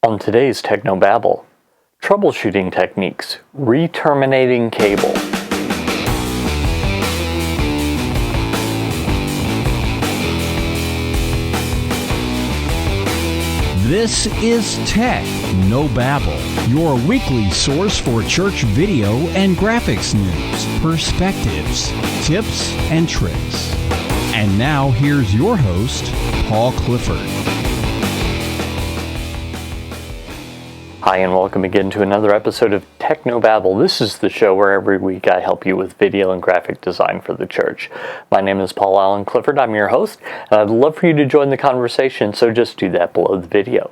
On today's Babel, troubleshooting techniques, reterminating cable. This is Tech No Babel, your weekly source for church video and graphics news, perspectives, tips, and tricks. And now here's your host, Paul Clifford. Hi, and welcome again to another episode of Babel. This is the show where every week I help you with video and graphic design for the church. My name is Paul Allen Clifford. I'm your host, and I'd love for you to join the conversation, so just do that below the video.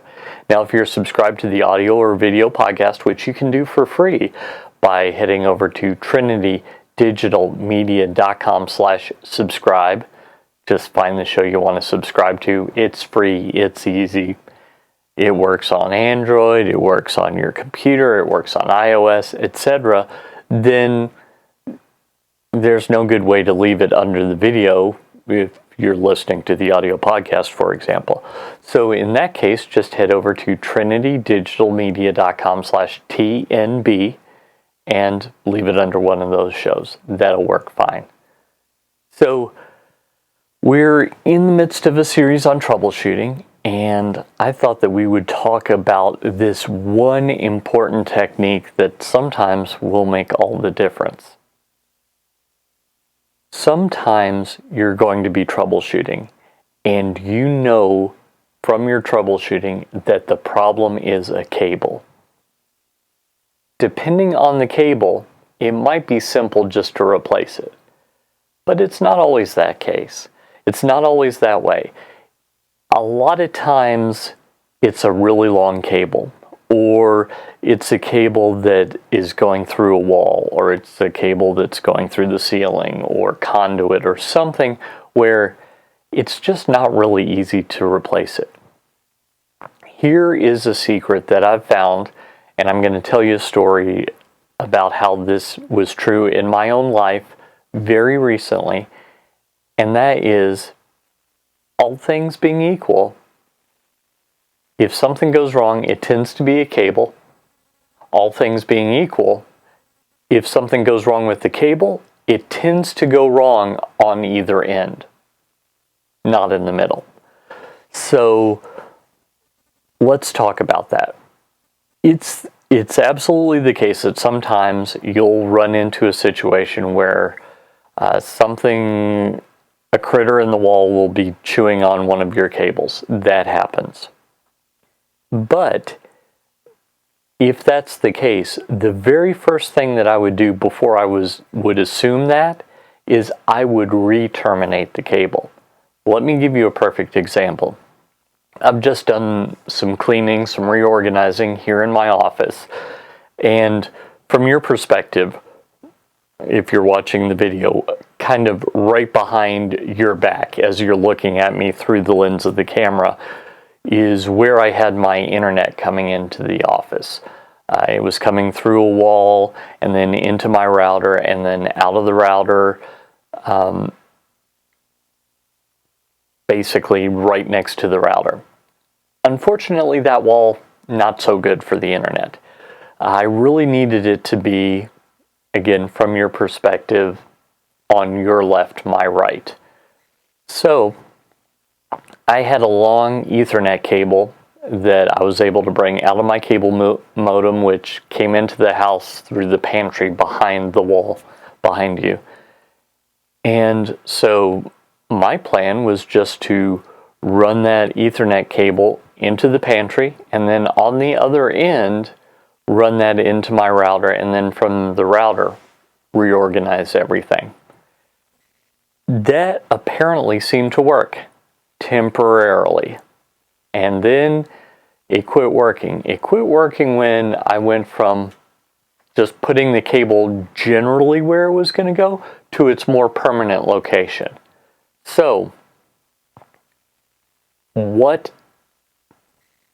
Now, if you're subscribed to the audio or video podcast, which you can do for free by heading over to trinitydigitalmedia.com/subscribe, just find the show you want to subscribe to. It's free, it's easy. It works on Android, it works on your computer, it works on iOS, etc. Then there's no good way to leave it under the video if you're listening to the audio podcast, for example. So in that case, just head over to trinitydigitalmedia.com/TNB and leave it under one of those shows. That'll work fine. So we're in the midst of a series on troubleshooting, and I thought that we would talk about this one important technique that sometimes will make all the difference. Sometimes you're going to be troubleshooting, and you know from your troubleshooting that the problem is a cable. Depending on the cable, it might be simple just to replace it. But it's not always that case. It's not always that way. A lot of times it's a really long cable, or it's a cable that is going through a wall, or it's a cable that's going through the ceiling, or conduit, or something where it's just not really easy to replace it. Here is a secret that I've found, and I'm going to tell you a story about how this was true in my own life very recently, and that is, all things being equal, if something goes wrong, it tends to be a cable. All things being equal, if something goes wrong with the cable, it tends to go wrong on either end, not in the middle. So let's talk about that. It's absolutely the case that sometimes you'll run into a situation where a critter in the wall will be chewing on one of your cables. That happens. But if that's the case, the very first thing that I would do before I would assume that is I would re-terminate the cable. Let me give you a perfect example. I've just done some cleaning, some reorganizing here in my office. And from your perspective, if you're watching the video, kind of right behind your back as you're looking at me through the lens of the camera is where I had my internet coming into the office. It was coming through a wall and then into my router and then out of the router, basically right next to the router. Unfortunately, that wall, not so good for the internet. I really needed it to be, again, from your perspective, on your left, my right. So I had a long Ethernet cable that I was able to bring out of my cable modem, which came into the house through the pantry behind the wall behind you. And so my plan was just to run that Ethernet cable into the pantry, and then on the other end, run that into my router, and then from the router, reorganize everything. That apparently seemed to work temporarily. And then it quit working. It quit working when I went from just putting the cable generally where it was going to go to its more permanent location. So, what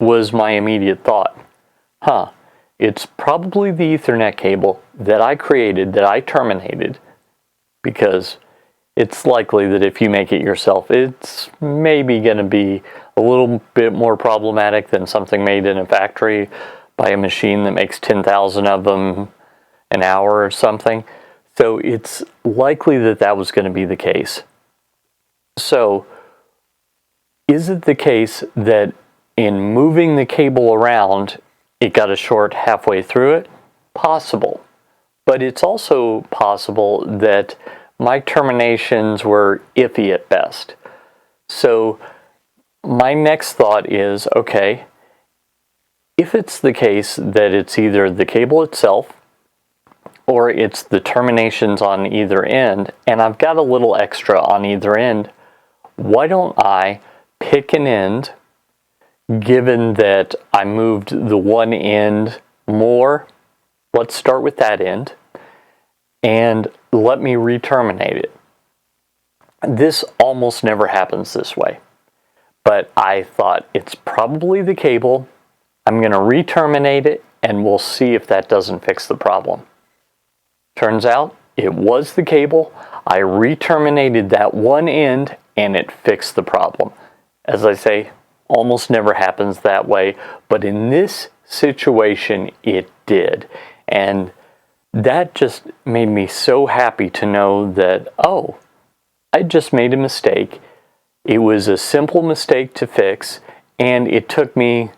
was my immediate thought? It's probably the Ethernet cable that I created, that I terminated, because it's likely that if you make it yourself, it's maybe going to be a little bit more problematic than something made in a factory by a machine that makes 10,000 of them an hour or something. So it's likely that that was going to be the case. So is it the case that in moving the cable around, it got a short halfway through it? Possible. But it's also possible that my terminations were iffy at best. So my next thought is, okay, if it's the case that it's either the cable itself or it's the terminations on either end, and I've got a little extra on either end, why don't I pick an end, given that I moved the one end more? Let's start with that end, and let me re-terminate it. This almost never happens this way, but I thought it's probably the cable. I'm going to re-terminate it, and we'll see if that doesn't fix the problem. Turns out it was the cable. I re-terminated that one end, and it fixed the problem. As I say, almost never happens that way, but in this situation, it did. And that just made me so happy to know that, oh, I just made a mistake. It was a simple mistake to fix, and it took me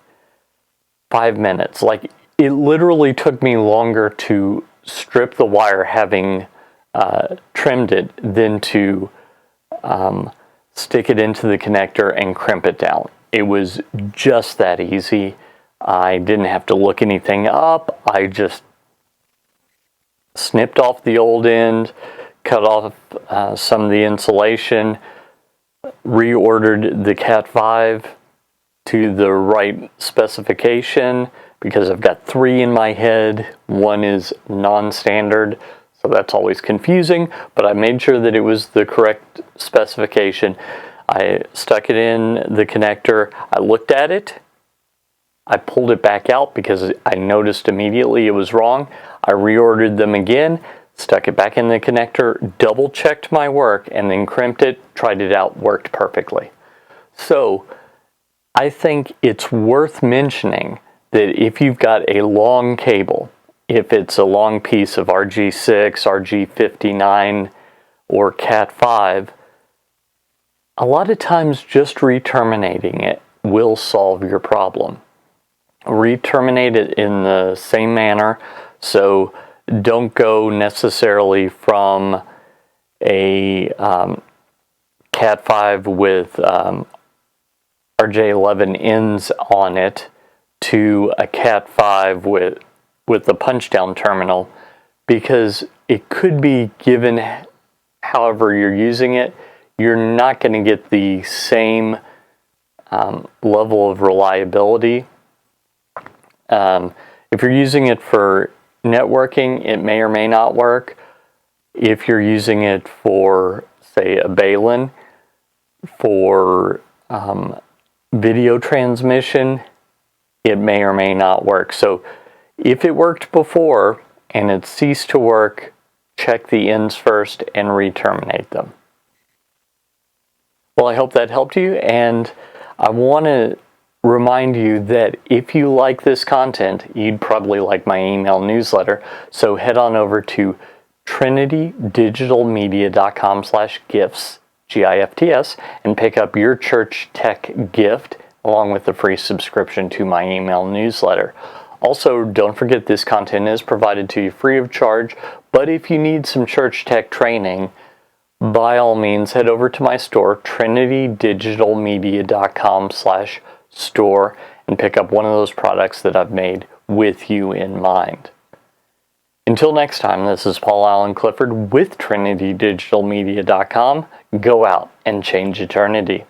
5 minutes. Like, it literally took me longer to strip the wire, having trimmed it, than to stick it into the connector and crimp it down. It was just that easy. I didn't have to look anything up. I just snipped off the old end, cut off some of the insulation, reordered the Cat 5 to the right specification, because I've got 3 in my head. One is non-standard, so that's always confusing, but I made sure that it was the correct specification. I stuck it in the connector, I looked at it, I pulled it back out because I noticed immediately it was wrong. I reordered them again, stuck it back in the connector, double checked my work, and then crimped it, tried it out, worked perfectly. So I think it's worth mentioning that if you've got a long cable, if it's a long piece of RG6, RG59, or Cat 5, a lot of times just re-terminating it will solve your problem. Re-terminate it in the same manner, so don't go necessarily from a Cat 5 with RJ11 ends on it to a Cat 5 with the punch down terminal, because it could be, given however you're using it, you're not going to get the same level of reliability. If you're using it for networking, it may or may not work. If you're using it for, say, a Babel, for video transmission, it may or may not work. So if it worked before and it ceased to work, check the ends first and re-terminate them. Well, I hope that helped you, and I want to remind you that if you like this content, you'd probably like my email newsletter. So head on over to trinitydigitalmedia.com/gifts, GIFTS, and pick up your church tech gift along with the free subscription to my email newsletter. Also, don't forget this content is provided to you free of charge, but if you need some church tech training, by all means head over to my store, trinitydigitalmedia.com/store, and pick up one of those products that I've made with you in mind. Until next time, this is Paul Allen Clifford with trinitydigitalmedia.com. Go out and change eternity.